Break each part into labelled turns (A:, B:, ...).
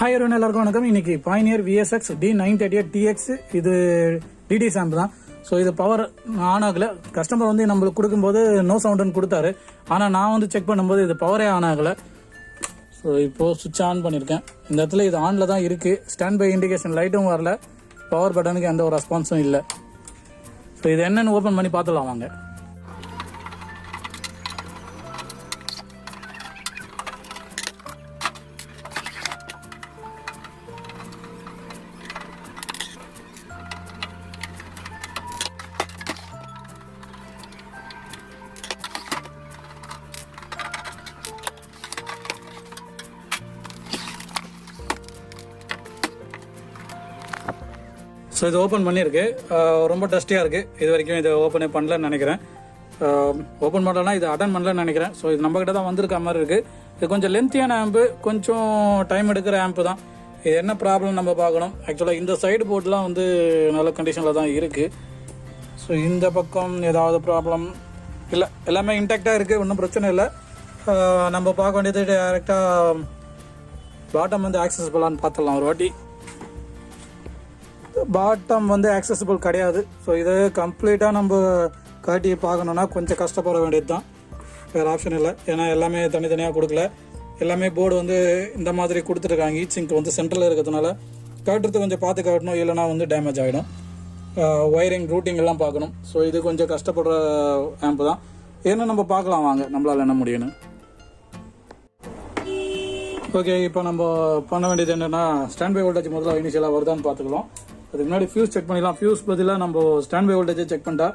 A: Hi everyone, எல்லாருக்கும் வணக்கம். இன்னைக்கு Pioneer VSX D938TX இது DD சாம்ப் தான். ஸோ இது பவர் ஆன் ஆகல. கஸ்டமர் வந்து நம்மளுக்கு கொடுக்கும்போது நோ சவுண்டுன்னு கொடுத்தாரு. ஆனால் நான் வந்து செக் பண்ணும்போது இது பவரே ஆன் ஆகலை. ஸோ இப்போது சுவிட்ச் ஆன் பண்ணியிருக்கேன். இந்த இடத்துல இது ஆனில் தான் இருக்குது. ஸ்டாண்ட் பை இண்டிகேஷன் லைட்டும் வரல, பவர் பட்டனுக்கு எந்த ஒரு ரெஸ்பான்ஸும் இல்லை. ஸோ இது என்னென்னு ஓப்பன் பண்ணி பார்த்துலாம் வாங்க. ஸோ இது ஓப்பன் பண்ணியிருக்கு. ரொம்ப டஸ்டியாக இருக்குது. இது வரைக்கும் இதை ஓப்பனே பண்ணலன்னு நினைக்கிறேன். ஓப்பன் பண்ணலன்னா இது அட்டன் பண்ணலன்னு நினைக்கிறேன். ஸோ இது நம்மக்கிட்ட தான் வந்திருக்க மாதிரி இருக்குது. இது கொஞ்சம் லென்த்தியான ஆம்பு, கொஞ்சம் டைம் எடுக்கிற ஆம்பு தான். இது என்ன ப்ராப்ளம் நம்ம பார்க்கணும். ஆக்சுவலாக இந்த சைடு போர்ட்லாம் வந்து நல்ல கண்டிஷனில் தான் இருக்குது. ஸோ இந்த பக்கம் ஏதாவது ப்ராப்ளம் இல்லை, எல்லாமே இன்டாக்டாக இருக்குது, ஒன்றும் பிரச்சனை இல்லை. நம்ம பார்க்க வேண்டியது டேரெக்டாக பாட்டம் வந்து ஆக்சஸபிளான்னு பார்த்துடலாம் ஒரு வாட்டி. பாட்டம் வந்து ஆக்சஸபிள் கிடையாது. ஸோ இதை கம்ப்ளீட்டாக நம்ம காட்டி பார்க்கணுன்னா கொஞ்சம் கஷ்டப்பட வேண்டியது தான், வேறு ஆப்ஷன் இல்லை. ஏன்னா எல்லாமே தனித்தனியாக கொடுக்கல. எல்லாமே போர்டு வந்து இந்த மாதிரி கொடுத்துருக்காங்க. ஹீட் சிங்க் வந்து சென்டரில் இருக்கிறதுனால காட்டுறது கொஞ்சம் பார்த்து காட்டணும், இல்லைனா வந்து டேமேஜ் ஆகிடும். ஒயரிங் ரூட்டிங் எல்லாம் பார்க்கணும். ஸோ இது கொஞ்சம் கஷ்டப்படுற ஆம்பு தான். ஏன்னா நம்ம பார்க்கலாம் வாங்க நம்மளால் என்ன முடியும்னு. ஓகே, இப்போ நம்ம பண்ண வேண்டியது என்னென்னா ஸ்டாண்ட் பை வோல்டேஜ் முதல்ல இனிஷியலாக வருதான்னு பார்த்துக்கலாம். அதுக்கு முன்னாடி ஃபியூஸ் செக் பண்ணிடலாம். ஃபியூஸ் பதிலாக நம்ம ஸ்டாண்ட் பை வோல்டேஜை செக் பண்ணிட்டா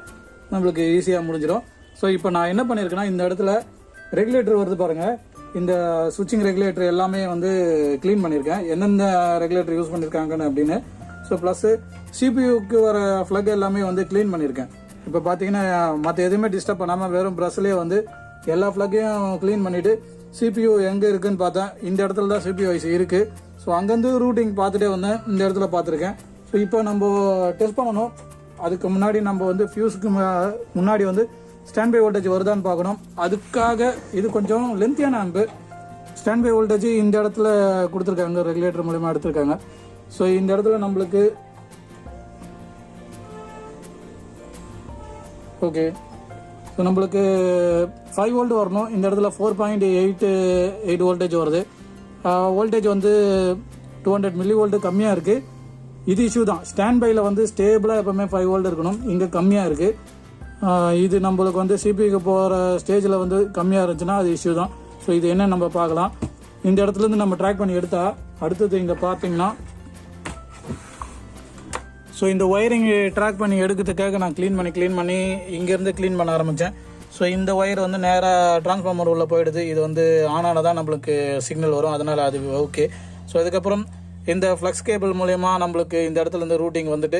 A: நம்மளுக்கு ஈஸியாக முடிஞ்சிடும். ஸோ இப்போ நான் என்ன பண்ணியிருக்கேன்னா, இந்த இடத்துல ரெகுலேட்டர் வருது பாருங்கள். இந்த சுவிட்சிங் ரெகுலேட்டர் எல்லாமே வந்து க்ளீன் பண்ணியிருக்கேன், எந்தெந்த ரெகுலேட்டர் யூஸ் பண்ணியிருக்காங்கன்னு அப்படின்னு. ஸோ ப்ளஸ் சிபியூக்கு வர ஃப்ளக் எல்லாமே வந்து க்ளீன் பண்ணியிருக்கேன். இப்போ பார்த்தீங்கன்னா மற்ற எதுவுமே டிஸ்டர்ப் பண்ணாமல் வெறும் ப்ரஷ்லேயே வந்து எல்லா ஃப்ளக்கையும் க்ளீன் பண்ணிவிட்டு சிபியூ எங்கே இருக்குதுன்னு பார்த்தேன். இந்த இடத்துல தான் சிபியூ ஐசி இருக்குது. ஸோ அங்கேருந்து ரூட்டிங் பார்த்துட்டே வந்தேன், இந்த இடத்துல பார்த்துருக்கேன். ஸோ இப்போ நம்ம டெஸ்ட் பண்ணணும். அதுக்கு முன்னாடி நம்ம வந்து ஃபியூஸுக்கு முன்னாடி வந்து ஸ்டாண்ட் பை வோல்டேஜ் வருதான்னு பார்க்கணும். அதுக்காக இது கொஞ்சம் லென்த்தியான ஆம்பு. ஸ்டாண்ட் பை வோல்டேஜ் இந்த இடத்துல கொடுத்துருக்காங்க, ரெகுலேட்டர் மூலமாக எடுத்திருக்காங்க. ஸோ இந்த இடத்துல நம்மளுக்கு ஓகே, ஸோ நம்மளுக்கு 5 வோல்ட் வரணும். இந்த இடத்துல 4.8 வோல்டேஜ் வருது. வோல்டேஜ் வந்து 200 மில்லி வோல்ட் கம்மியாக இருக்குது. இது இஷ்யூ தான். ஸ்டாண்ட் பையில் வந்து ஸ்டேபிளாக எப்பவுமே 5 வோல்ட் இருக்கணும், இங்கே கம்மியாக இருக்குது. இது நம்மளுக்கு வந்து சிபிக்கு போகிற ஸ்டேஜில் வந்து கம்மியாக இருந்துச்சுன்னா அது இஷ்யூ தான். ஸோ இது என்ன நம்ம பார்க்கலாம். இந்த இடத்துலேருந்து நம்ம ட்ராக் பண்ணி எடுத்தா அடுத்தது இங்கே பார்த்தீங்கன்னா, ஸோ இந்த ஒயரிங் ட்ராக் பண்ணி எடுக்கிறதுக்காக நான் க்ளீன் பண்ணி இங்கேருந்து க்ளீன் பண்ண ஆரம்பித்தேன். ஸோ இந்த ஒயர் வந்து நேராக டிரான்ஸ்ஃபார்மர் உள்ளே போயிடுது. இது வந்து ஆனால தான் நம்மளுக்கு சிக்னல் வரும், அதனால் அது ஓகே. ஸோ அதுக்கப்புறம் இந்த ஃப்ளக்ஸ் கேபிள் மூலயமா நம்மளுக்கு இந்த இடத்துலேருந்து ரூட்டிங் வந்துட்டு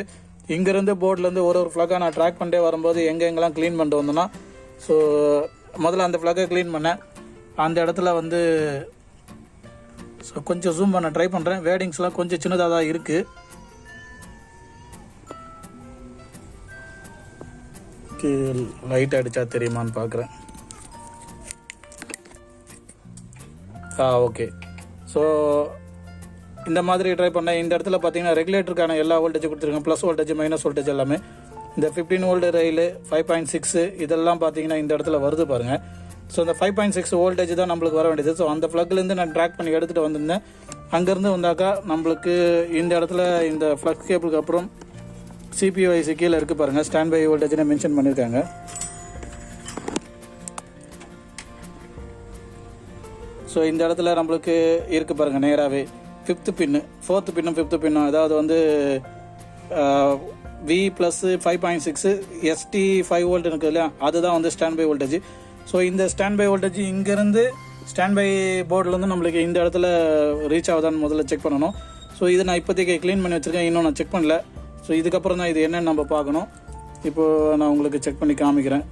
A: இங்கேருந்து போர்ட்லேருந்து ஒரு ஃப்ளக்காக நான் ட்ராக் பண்ணிட்டே வரும்போது எங்கெங்கெல்லாம் க்ளீன் பண்ணிட்டு வந்தோன்னா, ஸோ முதல்ல அந்த ஃப்ளக்கை க்ளீன் பண்ணேன். அந்த இடத்துல வந்து ஸோ கொஞ்சம் ஜூம் பண்ண ட்ரை பண்ணுறேன். வேடிங்ஸ்லாம் கொஞ்சம் சின்னதாக தான் இருக்குது. லைட் அடித்தா தெரியுமான்னு பார்க்குறேன். ஓகே. ஸோ இந்த மாதிரி ட்ரை பண்ணேன். இந்த இடத்துல பார்த்தீங்கன்னா ரெகுலேட்டருக்கான எல்லா வோல்டேஜ் கொடுத்துருக்கேன், ப்ளஸ் வோல்டேஜ் மைனஸ் வோல்டேஜ் எல்லாமே. இந்த 15 வோல்ட் ரயில் 5.6 இதெல்லாம் பார்த்தீங்கன்னா இந்த இடத்துல வருது பாருங்கள். ஸோ இந்த 5.6 வோல்டேஜ் தான் நம்மளுக்கு வர வேண்டியது. ஸோ அந்த ஃப்ளக்லேருந்து நான் ட்ராக் பண்ணி எடுத்துகிட்டு வந்திருந்தேன். அங்கேருந்து வந்தாக்கா நம்மளுக்கு இந்த இடத்துல இந்த ஃப்ளக் கேபிளுக்கு அப்புறம் சிபியூ ஐசி கீழே இருக்குது பாருங்கள், ஸ்டாண்ட் பை வோல்டேஜ்னு மென்ஷன் பண்ணியிருக்காங்க. ஸோ இந்த இடத்துல நம்மளுக்கு இருக்குது பாருங்கள் நேராகவே 5th பின்னு 4th பின்னும் 5th பின்னும், அதாவது வந்து V + 5.6 ST 5 வோல்ட் இருக்குது இல்லையா, அதுதான் வந்து ஸ்டாண்ட் பை வோல்டேஜ். ஸோ இந்த ஸ்டாண்ட் பை வோல்டேஜ் இங்கேருந்து ஸ்டாண்ட் பை போர்டிலேருந்து நம்மளுக்கு இந்த இடத்துல ரீச் ஆகுதான்னு முதல்ல செக் பண்ணணும். ஸோ இதை நான் இப்போதைக்கு க்ளீன் பண்ணி வச்சுருக்கேன், இன்னும் நான் செக் பண்ணல. ஸோ இதுக்கப்புறம் தான் இது என்னென்னு நம்ம பார்க்கணும். இப்போது நான் உங்களுக்கு செக் பண்ணி காமிக்கிறேன்.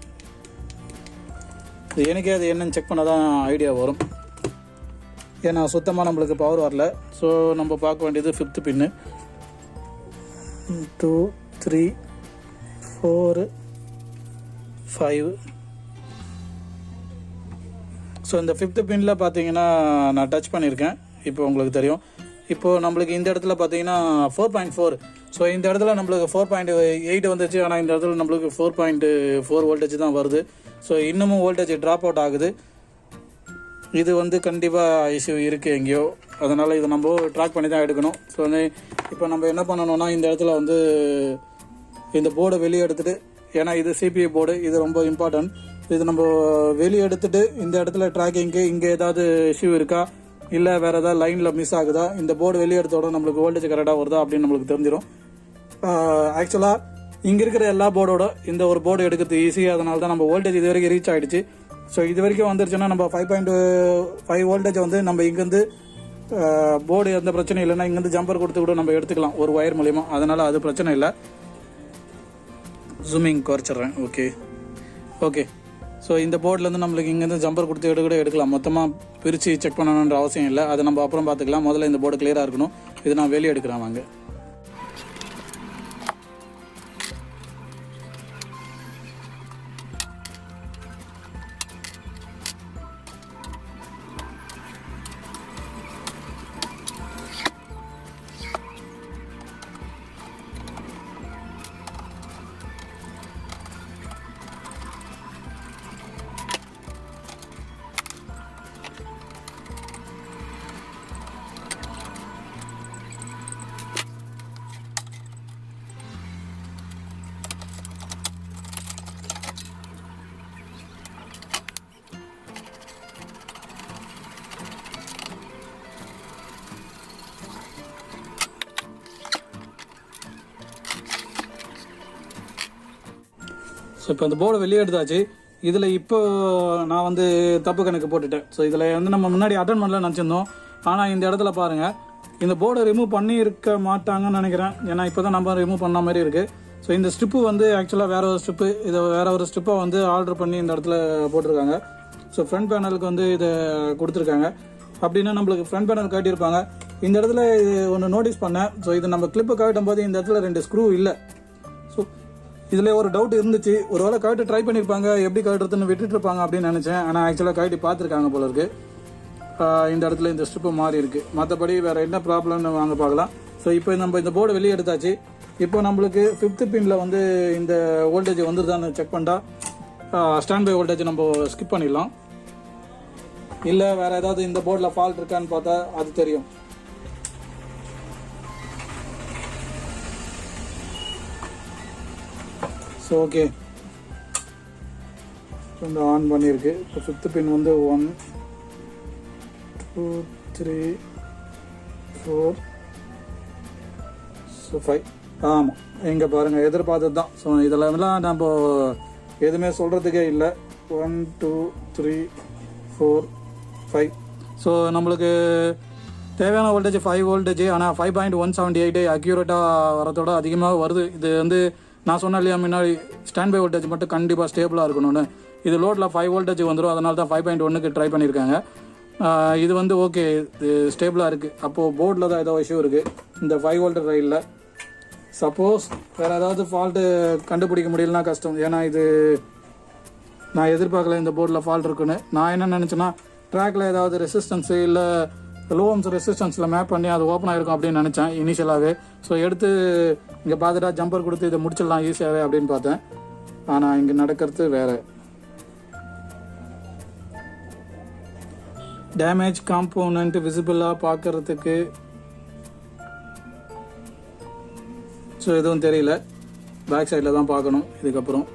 A: இது எனக்கே அது என்னென்னு செக் பண்ணால் தான் ஐடியா வரும். ஏன்னா சுத்தமாக நம்மளுக்கு பவர் வரல. ஸோ நம்ம பார்க்க வேண்டியது 5th பின்னு 2 3 4 5. ஸோ இந்த 5th பின்னில் பார்த்தீங்கன்னா நான் டச் பண்ணியிருக்கேன். இப்போ உங்களுக்கு தெரியும் இப்போது நம்மளுக்கு இந்த இடத்துல பார்த்தீங்கன்னா 4.4. ஸோ இந்த இடத்துல நம்மளுக்கு 4.8 வந்துச்சு. ஆனால் இந்த இடத்துல நம்மளுக்கு 4.4 வோல்டேஜ் தான் வருது. ஸோ இன்னமும் வோல்டேஜ் ட்ராப் அவுட் ஆகுது. இது வந்து கண்டிப்பாக இஷ்யூ இருக்குது எங்கேயோ. அதனால் இதை நம்ம ட்ராக் பண்ணி தான் எடுக்கணும். ஸோ இப்போ நம்ம என்ன பண்ணணும்னா இந்த இடத்துல வந்து இந்த போர்டை வெளியே எடுத்துகிட்டு, ஏன்னா இது சிபிஐ போர்டு, இது ரொம்ப இம்பார்ட்டன்ட். இது நம்ம வெளியே எடுத்துகிட்டு இந்த இடத்துல ட்ராக்கிங்க்கு இங்கே ஏதாவது இஷ்யூ இருக்கா, இல்லை வேறு ஏதாவது லைனில் மிஸ் ஆகுதா, இந்த போர்டு வெளியே எடுத்தோட நம்மளுக்கு வோல்டேஜ் கரெக்டாக வருதா அப்படின்னு நம்மளுக்கு தெரிஞ்சிடும். ஆக்சுவலாக இங்கே இருக்கிற எல்லா போர்டோட இந்த ஒரு போர்டு எடுக்கிறது ஈஸி. அதனால தான் நம்ம வோல்டேஜ் இது வரைக்கும் ரீச் ஆகிடுச்சு. ஸோ இது வரைக்கும் வந்துருச்சுன்னா நம்ம 5.5 வோல்டேஜ் வந்து நம்ம இங்கேருந்து போர்டு எந்த பிரச்சனையும் இல்லைன்னா இங்கேருந்து ஜம்பர் கொடுத்து கூட நம்ம எடுத்துக்கலாம் ஒரு ஒயர் மூலிமா. அதனால் அது பிரச்சனை இல்லை. ஜூமிங் குறைச்சிட்றேன். ஓகே. ஸோ இந்த போர்ட்லேருந்து நம்மளுக்கு இங்கேருந்து ஜம்பர் கொடுத்து எடுக்கலாம். மொத்தமாக பிரித்து செக் பண்ணணுன்ற அவசியம் இல்லை. அதை நம்ம அப்புறம் பார்த்துக்கலாம். முதல்ல இந்த போர்டு கிளியராக இருக்கணும். இது நான் வெளியே எடுக்கிறேன் வாங்க. ஸோ இப்போ இந்த போர்டை வெளியே எடுத்தாச்சு. இதில் இப்போ நான் வந்து தப்பு கணக்கு போட்டுட்டேன். ஸோ இதில் வந்து நம்ம முன்னாடி அட்டன் பண்ணல நினச்சிருந்தோம். ஆனால் இந்த இடத்துல பாருங்கள், இந்த போர்டை ரிமூவ் பண்ணி இருக்க மாட்டாங்கன்னு நினைக்கிறேன். ஏன்னா இப்போ தான் நம்ம ரிமூவ் பண்ண மாதிரி இருக்குது. ஸோ இந்த ஸ்ட்ரிப்பு வந்து ஆக்சுவலாக வேறு ஒரு ஸ்ட்ரிப்பு, இதை வேறு ஒரு ஸ்ட்ரிப்பை வந்து ஆர்டர் பண்ணி இந்த இடத்துல போட்டிருக்காங்க. ஸோ ஃப்ரண்ட் பேனலுக்கு வந்து இதை கொடுத்துருக்காங்க. அப்படின்னா நம்மளுக்கு ஃப்ரண்ட் பேனல் காட்டியிருப்பாங்க. இந்த இடத்துல இது ஒன்று நோட்டீஸ் பண்ணேன். ஸோ இது நம்ம கிளிப்பை காட்டும் போது இந்த இடத்துல 2 ஸ்க்ரூ இல்லை. ஸோ இதில் ஒரு டவுட் இருந்துச்சு. ஒரு வேளை கழட்டு ட்ரை பண்ணியிருப்பாங்க, எப்படி கழட்டுறதுன்னு விட்டுட்டு இருப்பாங்க அப்படின்னு நினச்சேன். ஆனால் ஆக்சுவலாக கழட்டி பார்த்துருக்காங்க போல இருக்கு. இந்த இடத்துல இந்த ஸ்ட்ரிப்பு மாறி இருக்கு. மற்றபடி வேறு என்ன ப்ராப்ளம்னு வாங்க பார்க்கலாம். ஸோ இப்போ நம்ம இந்த போர்டு வெளியே எடுத்தாச்சு. இப்போ நம்மளுக்கு 5th பின்ல வந்து இந்த வோல்டேஜ் வந்துருதான்னு செக் பண்ணிட்டா ஸ்டாண்ட் பை வோல்டேஜ் நம்ம ஸ்கிப் பண்ணிடலாம். இல்லை வேறு ஏதாவது இந்த போர்டில் ஃபால்ட் இருக்கான்னு பார்த்தா அது தெரியும். ஸோ ஓகே, இந்த ஆன் பண்ணியிருக்கு. இப்போ 5th பின் வந்து 1 2 3 4 ஸோ 5. ஆமாம், இங்கே பாருங்கள், எதிர்பார்த்தது தான். ஸோ இதெல்லாம் நம்ம எதுவுமே சொல்கிறதுக்கே இல்லை. 1 2 3 4 5. ஸோ நம்மளுக்கு தேவையான வோல்டேஜ் 5 வோல்டேஜ். ஆனால் 5.178 அக்யூரேட்டாக வரத்தோட அதிகமாக வருது. இது வந்து நான் சொன்னேன் இல்லையா முன்னாடி, ஸ்டாண்ட் பை வோல்டேஜ் மட்டும் கண்டிப்பாக ஸ்டேபிளாக இருக்கணும்னு. இது லோடில் 5 வோல்டேஜ் வந்துடும். அதனால தான் 5.1க்கு ட்ரை பண்ணியிருக்காங்க. இது வந்து ஓகே, இது ஸ்டேபிளாக இருக்குது. அப்போது போர்டில் தான் ஏதோ இஷ்யூ இருக்குது இந்த 5 வோல்ட் ரயிலில். சப்போஸ் வேறு ஏதாவது ஃபால்ட்டு கண்டுபிடிக்க முடியலனா கஷ்டம். ஏன்னா இது நான் எதிர்பார்க்கல இந்த போர்டில் ஃபால்ட் இருக்குன்னு. நான் என்ன நினச்சேன்னா ட்ராக்கில் ஏதாவது ரெசிஸ்டன்ஸு இல்லை லோ ஓம்ஸ் ரெசிஸ்டன்ஸில் மேப் பண்ணி அது ஓப்பன் ஆகிருக்கும் அப்படின்னு நினச்சேன் இனிஷியலாகவே. ஸோ எடுத்து இங்கே பார்த்துட்டா ஜம்பர் கொடுத்து இதை முடிச்சிடலாம் ஈஸியாகவே அப்படின்னு பார்த்தேன். ஆனால் இங்கே நடக்கிறது வேறு. டேமேஜ் காம்போனன்ட் விசிபிளாக பார்க்கறதுக்கு ஸோ எதுவும் தெரியல. பேக் சைடில் தான் பார்க்கணும் இதுக்கப்புறம்.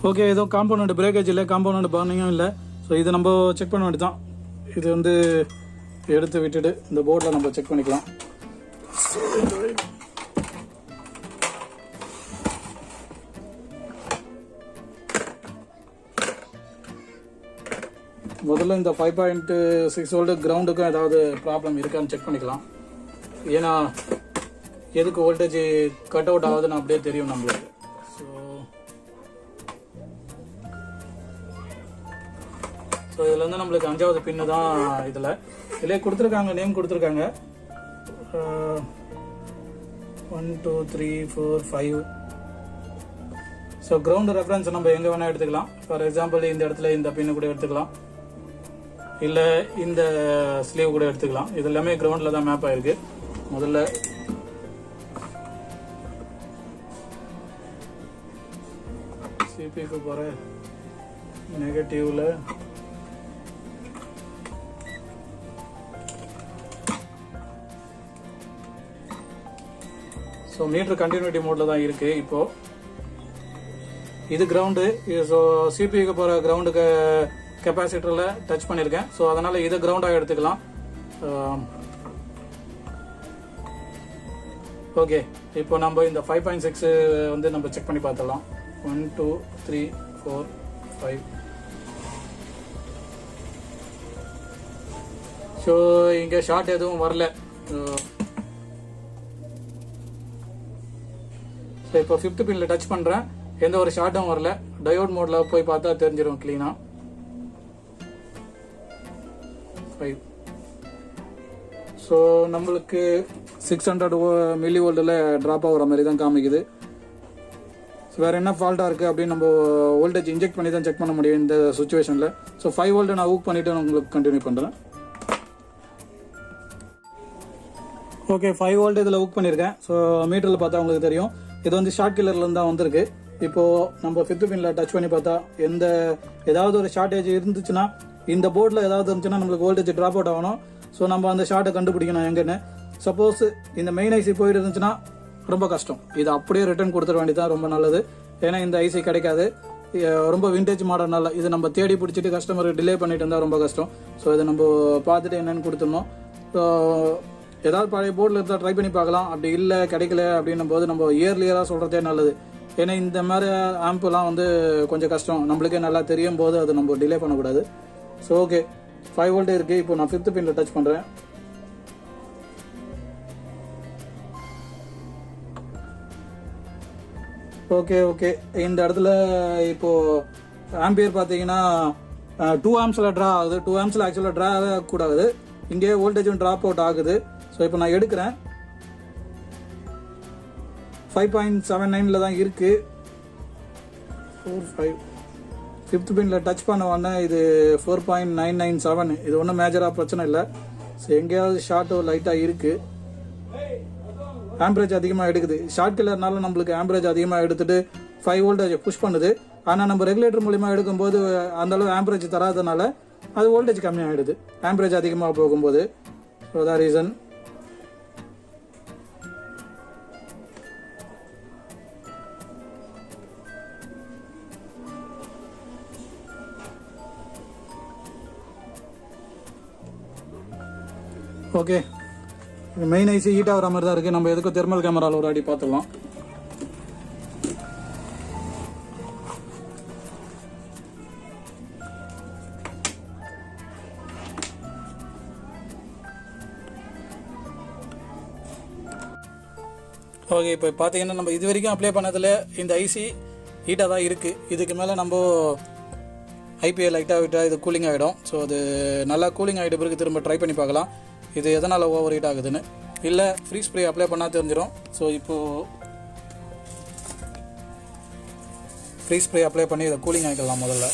A: ஓகே, ஏதோ காம்பவுண்ட் பிரேக்கேஜ் இல்லை, காம்பவுண்ட் பர்னிங்கும் இல்லை. ஸோ இதை நம்ம செக் பண்ண வேண்டியது தான். இது வந்து எடுத்து விட்டுட்டு இந்த போர்டில் நம்ம செக் பண்ணிக்கலாம். முதல்ல இந்த 5.6 வோல்ட் கிரவுண்டுக்கும் ஏதாவது ப்ராப்ளம் இருக்கான்னு செக் பண்ணிக்கலாம். ஏன்னா எதுக்கு வோல்டேஜ் கட் அவுட் ஆகுதுன்னு அப்படியே தெரியும் நம்மளுக்கு. ஸோ இதில் வந்து நம்மளுக்கு 5வது பின்னு தான் இதிலே கொடுத்துருக்காங்க, நேம் கொடுத்துருக்காங்க. 1 2 3 4 5. ஸோ கிரவுண்ட் ரெஃபரன்ஸ் நம்ம எங்கே வேணால் எடுத்துக்கலாம். ஃபார் எக்ஸாம்பிள் இந்த இடத்துல இந்த பின்னு கூட எடுத்துக்கலாம், இல்லை இந்த ஸ்லீவ் கூட எடுத்துக்கலாம். இது எல்லாமே கிரவுண்டில் தான் மேப் ஆயிருக்கு. முதல்ல சிபிக்கு போகிற நெகட்டிவ்ல ஸோ மீட்டர் கண்டினியூட்டி மோடில் தான் இருக்குது. இப்போது இது கிரவுண்டு. ஸோ சிபிக்கு போகிற கிரவுண்டுக்கு கெப்பாசிட்டரில் டச் பண்ணியிருக்கேன். ஸோ அதனால் இதை கிரவுண்டாக எடுத்துக்கலாம். ஓகே, இப்போ நம்ம இந்த 5.6 வந்து நம்ம செக் பண்ணி பார்த்துடலாம். 1 2 3 4 5. ஸோ இங்கே ஷார்ட் எதுவும் வரல. ஸோ இப்போ 5th பின்னில் டச் பண்ணுறேன், எந்த ஒரு ஷார்ட்டும் வரல. டயோட் மோடில் போய் பார்த்தா தெரிஞ்சிடும் க்ளீனாக. 5. ஸோ நம்மளுக்கு 600 மில்லி வோல்ட்டில் ட்ராப் ஆகிற மாதிரி தான் காமிக்குது. ஸோ வேறு என்ன ஃபால்ட்டாக இருக்குது அப்படின்னு நம்ம வோல்டேஜ் இன்ஜெக்ட் பண்ணி தான் செக் பண்ண முடியும் இந்த சுச்சுவேஷனில். ஸோ 5 வோல்ட் நான் ஊக் பண்ணிவிட்டு நான் உங்களுக்கு கண்டினியூ பண்ணுறேன். ஓகே, 5 வோல்ட் இதில் ஊக் பண்ணியிருக்கேன். ஸோ மீட்டரில் பார்த்தா உங்களுக்கு தெரியும், இது வந்து ஷார்ட் கில்லர்லேருந்து தான் வந்திருக்கு. இப்போது நம்ம 5th பின்னில் டச் பண்ணி பார்த்தா ஏதாவது ஒரு ஷார்ட்டேஜ் இருந்துச்சுன்னா, இந்த போர்டில் ஏதாவது இருந்துச்சுன்னா நம்மளுக்கு வோல்டேஜ் ட்ராப் அவுட் ஆகணும். ஸோ நம்ம அந்த ஷார்ட்டை கண்டுபிடிக்கணும் எங்கன்னு. சப்போஸ் இந்த மெயின் ஐசி போயிட்டு இருந்துச்சுன்னா ரொம்ப கஷ்டம். இது அப்படியே ரிட்டர்ன் கொடுத்துட வேண்டியதான் ரொம்ப நல்லது. ஏன்னா இந்த ஐசி கிடைக்காது, ரொம்ப விண்டேஜ் மாடல்னால இது நம்ம தேடி பிடிச்சிட்டு கஸ்டமருக்கு டிலே பண்ணிட்டு இருந்தால் ரொம்ப கஷ்டம். ஸோ இதை நம்ம பார்த்துட்டு என்னென்னு கொடுத்துடணும். ஸோ ஏதாவது பழைய போர்டில் இருந்தால் ட்ரை பண்ணி பார்க்கலாம். அப்படி இல்லை கிடைக்கல அப்படின்னும் போது நம்ம இயர்லியராக சொல்கிறதே நல்லது. ஏன்னா இந்த மாதிரி ஆம்புலாம் வந்து கொஞ்சம் கஷ்டம், நம்மளுக்கே நல்லா தெரியும் போது அது நம்ம டிலே பண்ணக்கூடாது. ஸோ ஓகே, 5 வோல்ட் இருக்குது. இப்போ நான் 5th பின்னில் டச் பண்ணுறேன். ஓகே, இந்த இடத்துல இப்போது ஆம்பியர் பார்த்தீங்கன்னா 2 ஆம்ஸில் ட்ரா ஆகுது. 2 ஆம்ஸில் ஆக்சுவலாக ட்ரா ஆகக்கூடாது, இங்கே வோல்டேஜும் ட்ராப் அவுட் ஆகுது. ஸோ இப்போ நான் எடுக்கிறேன், 5.79 தான் இருக்குது. 4 5. 5th பின்னில் டச் பண்ண உடனே இது 4.997. இது ஒன்றும் மேஜராக பிரச்சனை இல்லை. ஸோ எங்கேயாவது ஷார்ட்டோ லைட்டாக இருக்குது. ஆம்பரேஜ் அதிகமாக எடுக்குது. ஷார்ட் கில்லர்னால நம்மளுக்கு ஆம்பரேஜ் அதிகமாக எடுத்துகிட்டு 5 வோல்டேஜ் புஷ் பண்ணுது. ஆனால் நம்ம ரெகுலேட்டர் மூலிமா எடுக்கும்போது அந்தளவு ஆம்பரேஜ் தராதனால அது வோல்டேஜ் கம்மியாகிடுது, ஆம்பரேஜ் அதிகமாக போகும்போது. ஸோ தான் reason. Okay, main IC heat ஆகிற மாதிரி தான் இருக்குது. நம்ம எதுக்கும் தெர்மல் கேமராவில் ஒரு அடி பார்த்துடலாம். ஓகே, இப்போ பார்த்தீங்கன்னா நம்ம இது வரைக்கும் அப்ளை பண்ணதில் இந்த ஐசி ஹீட்டாக தான் இருக்குது. இதுக்கு மேலே நம்ம ஐபிஎல் லைட்டாக விட்டால் இது கூலிங் ஆகிடும். ஸோ அது நல்லா கூலிங் ஆகிட்ட பிறகு திரும்ப ட்ரை பண்ணி பார்க்கலாம் இது எதனால் ஓவர் ஹீட் ஆகுதுன்னு. இல்லை ஃப்ரீ ஸ்ப்ரே அப்ளை பண்ணால் தெரிஞ்சிடும். ஸோ இப்போது ஃப்ரீ ஸ்ப்ரே அப்ளை பண்ணி இதை கூலிங் ஆகிக்கலாம் முதல்ல.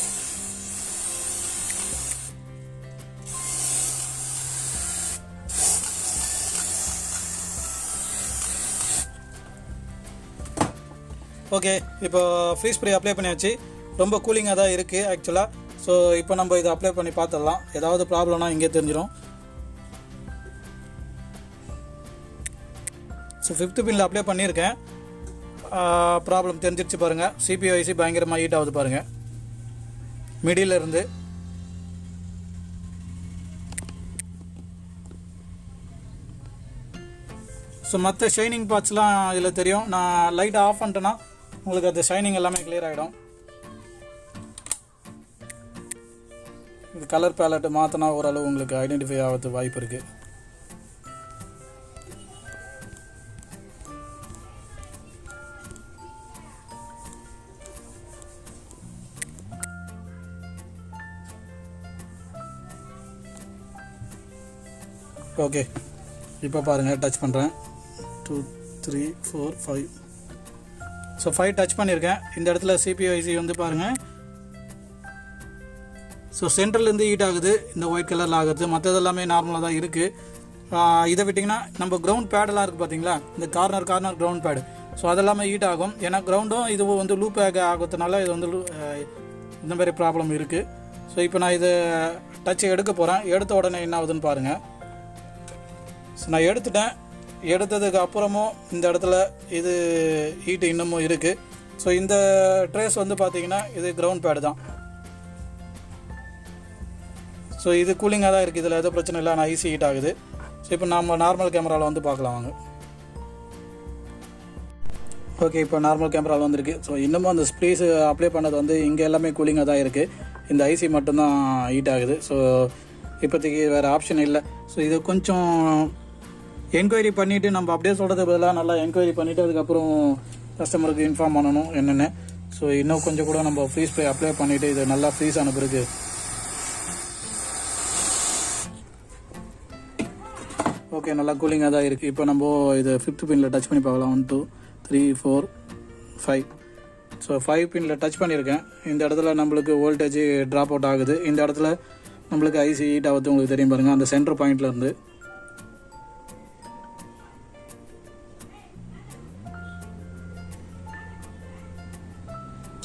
A: ஓகே, இப்போ ஃப்ரீ ஸ்ப்ரே அப்ளை பண்ணியாச்சு. ரொம்ப கூலிங்காக தான் இருக்குது ஆக்சுவலாக. ஸோ இப்போ நம்ம இதை அப்ளை பண்ணி பார்த்துடலாம். ஏதாவது ப்ராப்ளம்னா இங்கே தெரிஞ்சிடும். ஸோ 5th பின்னில் அப்ளை பண்ணியிருக்கேன். ப்ராப்ளம் தெரிஞ்சிருச்சு பாருங்கள். சிபிஐசி பயங்கரமாக ஹீட் ஆகுது பாருங்கள் மிடில் இருந்து. ஸோ மற்ற ஷைனிங் பார்ட்ஸ்லாம் இதில் தெரியும். நான் லைட் ஆஃப் பண்ணிட்டேன்னா உங்களுக்கு அது ஷைனிங் எல்லாமே கிளியர் ஆகிடும். இது கலர் பேலட் மாற்றினா ஓரளவு உங்களுக்கு ஐடென்டிஃபை ஆகிறது வாய்ப்பு இருக்குது. ஓகே, இப்போ பாருங்கள் டச் பண்ணுறேன். 2 3 4 5. ஸோ 5 டச் பண்ணியிருக்கேன். இந்த இடத்துல CPU IC வந்து பாருங்கள். ஸோ சென்ட்ரல்லேருந்து ஹீட் ஆகுது, இந்த ஒயிட் கலரில் ஆகுது. மற்றது எல்லாமே நார்மலாக தான் இருக்குது. இதை விட்டிங்கன்னா நம்ம கிரவுண்ட் பேடெல்லாம் இருக்குது பார்த்தீங்களா, இந்த கார்னர் கிரவுண்ட் பேடு. ஸோ அதெல்லாமே ஹீட் ஆகும். ஏன்னா கிரவுண்டும் இதுவும் வந்து லூப் ஆகிறதுனால இது வந்து இந்த மாதிரி ப்ராப்ளம் இருக்குது. ஸோ இப்போ நான் இது டச் எடுக்க போகிறேன். எடுத்த உடனே என்ன ஆகுதுன்னு பாருங்கள். ஸோ நான் எடுத்ததுக்கு அப்புறமும் இந்த இடத்துல இது ஹீட்டு இன்னமும் இருக்குது. ஸோ இந்த ட்ரேஸ் வந்து பார்த்தீங்கன்னா இது கிரவுண்ட் பேடு தான். ஸோ இது கூலிங்காக தான் இருக்குது, இதில் எதுவும் பிரச்சனை இல்லை. ஆனால் ஈஸி ஹீட் ஆகுது. ஸோ இப்போ நம்ம நார்மல் கேமராவில் வந்து பார்க்கலாம் வாங்க. ஓகே, இப்போ நார்மல் கேமராவில் வந்துருக்கு. ஸோ இன்னமும் அந்த ஸ்ப்ரேஸ் அப்ளை பண்ணது வந்து இங்கே எல்லாமே கூலிங்காக தான் இருக்குது. இந்த ஐசி மட்டும்தான் ஹீட் ஆகுது. ஸோ இப்போதைக்கு வேறு ஆப்ஷன் இல்லை. ஸோ இது கொஞ்சம் என்கொயரி பண்ணிவிட்டு நம்ம அப்படியே சொல்கிறது பதிலாக நல்லா என்கொயரி பண்ணிவிட்டு அதுக்கப்புறம் கஸ்டமருக்கு இன்ஃபார்ம் பண்ணணும் என்னென்னு. ஸோ இன்னும் கொஞ்சம் கூட நம்ம ஃப்ரீஸ் ஸ்ப்ரே அப்ளை பண்ணிவிட்டு இது நல்லா ஃப்ரீஸ் ஆன பிறகு ஓகே நல்லா கூலிங்காக தான் இருக்குது. இப்போ நம்ம இது 5th பின்னில் டச் பண்ணி பார்க்கலாம். 1 2 3 4 5. ஸோ 5 பின்னில் டச் பண்ணியிருக்கேன். இந்த இடத்துல நம்மளுக்கு வோல்டேஜ் ட்ராப் அவுட் ஆகுது. இந்த இடத்துல நம்மளுக்கு ஐசி ஹீட் ஆகுது, உங்களுக்கு தெரியும் பாருங்கள், அந்த சென்டர் பாயிண்ட்லேருந்து.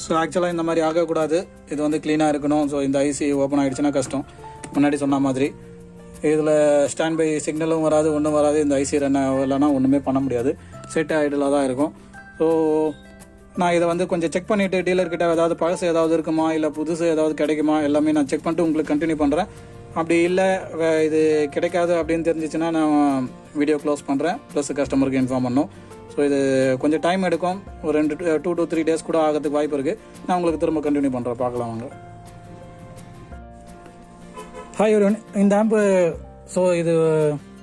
A: ஸோ ஆக்சுவலாக இந்த மாதிரி ஆகக்கூடாது, இது வந்து க்ளீனாக இருக்கணும். ஸோ இந்த ஐசி ஓப்பன் ஆகிடுச்சுன்னா கஷ்டம். முன்னாடி சொன்ன மாதிரி இதில் ஸ்டாண்ட் பை சிக்னலும் வராது, ஒன்றும் வராது. இந்த ஐசி ரன் இல்லைனா ஒன்றுமே பண்ண முடியாது, செட் ஐடில் தான் இருக்கும். ஸோ நான் இதை வந்து கொஞ்சம் செக் பண்ணிவிட்டு டீலர்கிட்ட ஏதாவது பழசு ஏதாவது இருக்குமா இல்லை புதுசு ஏதாவது கிடைக்குமா எல்லாமே நான் செக் பண்ணிட்டு உங்களுக்கு கண்டினியூ பண்ணுறேன். அப்படி இல்லை இது கிடைக்காது அப்படின்னு தெரிஞ்சிச்சுன்னா நான் வீடியோ க்ளோஸ் பண்ணுறேன், ப்ளஸ் கஸ்டமருக்கு இன்ஃபார்ம் பண்ணணும். ஸோ இது கொஞ்சம் டைம் எடுக்கும், ஒரு 2 to 3 days கூட ஆகிறதுக்கு வாய்ப்பு இருக்குது. நான் உங்களுக்கு திரும்ப கண்டினியூ பண்ணுறேன், பார்க்கலாம் வாங்க. ஹாய் ஒருவன், இந்த ஆம்பு ஸோ இது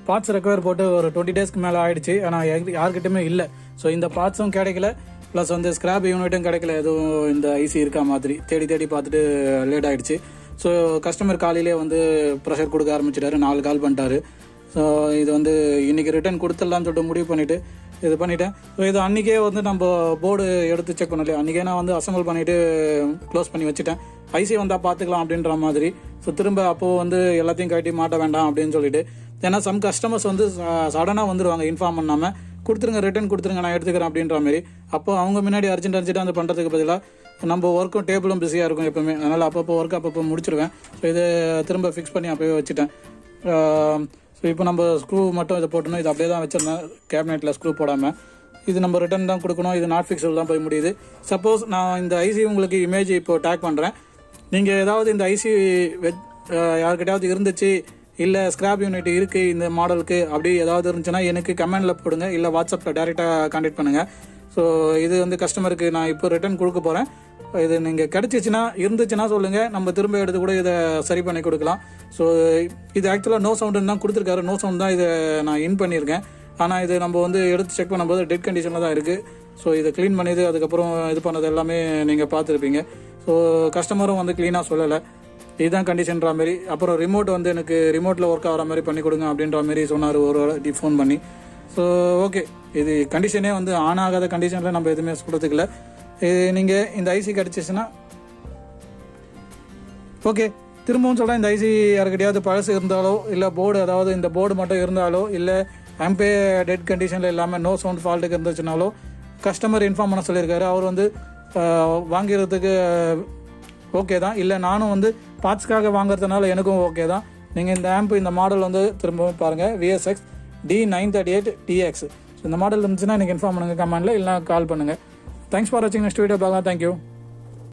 A: பார்ட்ஸ் ரெக்கவர் போட்டு ஒரு 20 daysக்கு மேலே ஆகிடுச்சு. ஆனால் யார்கிட்டையுமே இல்லை. ஸோ இந்த பார்ட்ஸும் கிடைக்கல, ப்ளஸ் வந்து ஸ்கிராப் யூனிட்டும் கிடைக்கல. எதுவும் இந்த ஐசி இருக்கா மாதிரி தேடி பார்த்துட்டு லேட் ஆகிடுச்சு. ஸோ கஸ்டமர் காலையிலே வந்து ப்ரெஷர் கொடுக்க ஆரம்பிச்சிட்டாரு, 4 கால் பண்ணிட்டாரு. ஸோ இது வந்து இன்றைக்கி ரிட்டர்ன் கொடுத்துடலான்னு சொல்லிட்டு முடிவு பண்ணிவிட்டு இது பண்ணிட்டேன். ஸோ இது அன்றைக்கே வந்து நம்ம போர்டு எடுத்து செக் பண்ணலையே, அன்றைக்கே நான் வந்து அசம்பிள் பண்ணிவிட்டு க்ளோஸ் பண்ணி வச்சுட்டேன். ஐசி வந்தால் பார்த்துக்கலாம் அப்படின்ற மாதிரி. ஸோ திரும்ப அப்போது வந்து எல்லாத்தையும் கட்டி மாட்ட வேண்டாம் அப்படின்னு சொல்லிட்டு, ஏன்னா சம் கஸ்டமர்ஸ் வந்து சடனாக வந்துடுவாங்க இன்ஃபார்ம் பண்ணாமல், கொடுத்துருங்க ரிட்டர்ன் கொடுத்துருங்க நான் எடுத்துக்கிறேன் அப்படின்ற மாதிரி. அப்போ அவங்க முன்னாடி அர்ஜென்ட்டாக வந்து பண்ணுறதுக்கு பதிலாக நம்ம ஒர்க்கும் டேபிளும் பிஸியாக இருக்கும் எப்போவுமே. அதனால் அப்பப்போ முடிச்சிடுவேன். ஸோ இதை திரும்ப ஃபிக்ஸ் பண்ணி அப்போயே வச்சுட்டேன். ஸோ இப்போ நம்ம ஸ்க்ரூ மட்டும் இதை போட்டணும். இது அப்படியே தான் வச்சுருந்தேன் கேபினெட்டில் ஸ்க்ரூ போடாமல். இது நம்ம ரிட்டர்ன் தான் கொடுக்கணும். இது நாட் ஃபிக்ஸபிள் தான் போய் முடியுது. சப்போஸ் நான் இந்த ஐசி உங்களுக்கு இமேஜ் இப்போ டேக் பண்ணுறேன். நீங்கள் ஏதாவது இந்த ஐசி யாருக்கிட்டையாவது இருந்துச்சு, இல்லை ஸ்கிராப் யூனிட் இருக்குது இந்த மாடலுக்கு அப்படி ஏதாவது இருந்துச்சுன்னா எனக்கு கமெண்டில் போடுங்க, இல்லை வாட்ஸ்அப்பில் டேரெக்டாக கான்டாக்ட் பண்ணுங்கள். ஸோ இது வந்து கஸ்டமருக்கு நான் இப்போ ரிட்டர்ன் கொடுக்க போகிறேன். இது நீங்கள் இருந்துச்சுன்னா சொல்லுங்கள், நம்ம திரும்ப எடுத்து கூட இதை சரி பண்ணி கொடுக்கலாம். ஸோ இது ஆக்சுவலாக நோ சவுண்டுன்னு தான் கொடுத்துருக்காரு, நோ சவுண்ட் தான் இதை நான் இன் பண்ணியிருக்கேன். ஆனால் இது நம்ம வந்து எடுத்து செக் பண்ணும்போது டெட் கண்டிஷனில் தான் இருக்குது. ஸோ இதை க்ளீன் பண்ணிது அதுக்கப்புறம் இது பண்ணது எல்லாமே நீங்கள் பார்த்துருப்பீங்க. ஸோ கஸ்டமரும் வந்து க்ளீனாக சொல்லலை, இதுதான் கண்டிஷன்ற மாதிரி. அப்புறம் ரிமோட் வந்து எனக்கு ரிமோட்டில் ஒர்க் ஆகிற மாதிரி பண்ணி கொடுங்க அப்படின்ற மாதிரி சொன்னார் ஒரு ஃபோன் பண்ணி. ஸோ ஓகே, இது கண்டிஷனே வந்து ஆன் ஆகாத கண்டிஷனில் நம்ம எதுவுமே சொல்கிறதுக்கு இல்லை. நீங்கள் இந்த ஐசி கிடச்சிச்சுன்னா ஓகே. திரும்பவும் சொல்கிறேன், இந்த ஐசி யாருக்கிட்டையாவது பழசு இருந்தாலோ இல்லை போர்டு அதாவது இந்த போர்டு மட்டும் இருந்தாலோ இல்லை ஆம்பே டெட் கண்டிஷனில் இல்லாமல் நோ சவுண்ட் ஃபால்ட்டுக்கு இருந்துச்சுனாலோ கஸ்டமர் இன்ஃபார்ம் பண்ண சொல்லியிருக்காரு. அவர் வந்து வாங்கிறதுக்கு ஓகே தான், இல்லை நானும் வந்து பார்ட்ஸ்க்காக வாங்குறதுனால எனக்கும் ஓகே தான். நீங்கள் இந்த ஆம்பு இந்த மாடல் வந்து திரும்பவும் பாருங்கள், VSX D938 TX. ஸோ இந்த மாடல் இருந்துச்சுன்னா எனக்கு இன்ஃபார்ம் பண்ணுங்கள் கமெண்டில், இல்லைனா கால் பண்ணுங்கள். தேங்க்ஸ் ஃபார் வாட்சிங். நெக்ஸ்ட் வீடியோ பார்க்கலாம். தேங்க்யூ.